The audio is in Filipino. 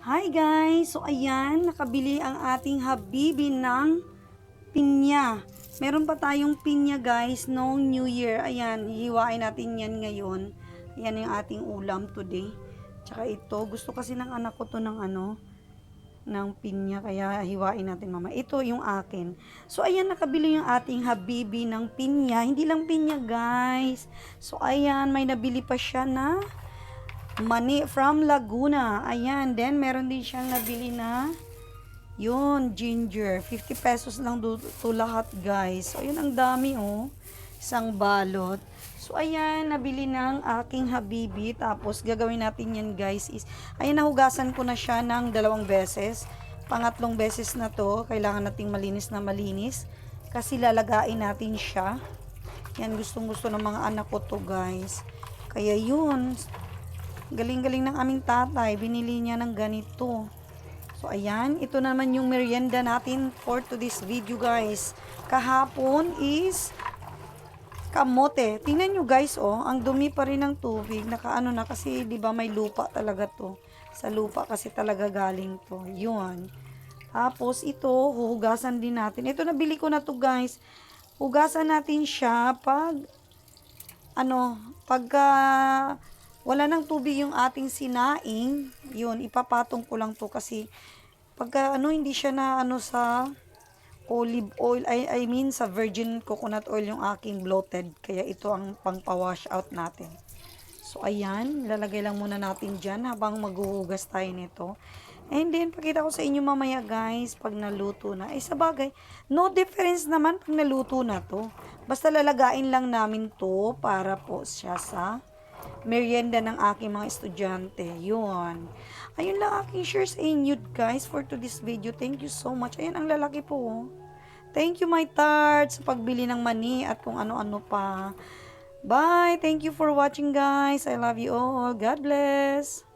Hi guys! So ayan, nakabili ang ating habibi ng pinya. Meron pa tayong pinya guys noong New Year. Ayan, hihiwain natin yan ngayon. Ayan yung ating ulam today. Tsaka ito, gusto kasi ng anak ko to ng pinya. Kaya hiwain natin mama. Ito yung akin. So ayan, nakabili yung ating habibi ng pinya. Hindi lang pinya guys. So ayan, may nabili pa siya na mani from Laguna. Ayan. Then, meron din siyang nabili na yun, ginger. 50 pesos lang to lahat, guys. So, ayun, ang dami, oh. Isang balot. So, ayan, nabili ng aking habibi. Tapos, gagawin natin yan, guys, is, ayan, nahugasan ko na siya ng 2 beses. Pangatlong beses na to. Kailangan nating malinis na malinis. Kasi lalagain natin siya. Yan, gustong-gusto ng mga anak ko to, guys. Kaya, yun, galing-galing ng aming tatay. Binili niya ng ganito. So, ayan. Ito naman yung merienda natin for today's video, guys. Kahapon is kamote. Tingnan nyo, guys, oh. Ang dumi pa rin ng tubig. Nakaano na kasi, di ba, may lupa talaga to. Sa lupa kasi talaga galing to. Yun. Tapos, ito, huhugasan din natin. Ito, nabili ko na to, guys. Hugasan natin siya pagka wala nang tubig yung ating sinaing, yun, ipapatong ko lang to kasi pagka hindi siya na sa olive oil, I mean sa virgin coconut oil yung aking bloated. Kaya ito ang pang-wash out natin. So, ayan, lalagay lang muna natin dyan habang maghuhugas tayo nito. And then, pakita ko sa inyo mamaya guys, pag naluto na. Eh, sa bagay, no difference naman pag naluto na to. Basta lalagain lang namin to para po siya sa merienda ng aking mga estudyante. Yun. Ayun lang aking share sa inyo guys for today's video. Thank you so much. Ayan, ang lalaki po. Oh. Thank you my tart sa pagbili ng mani at kung ano-ano pa. Bye. Thank you for watching guys. I love you all. God bless.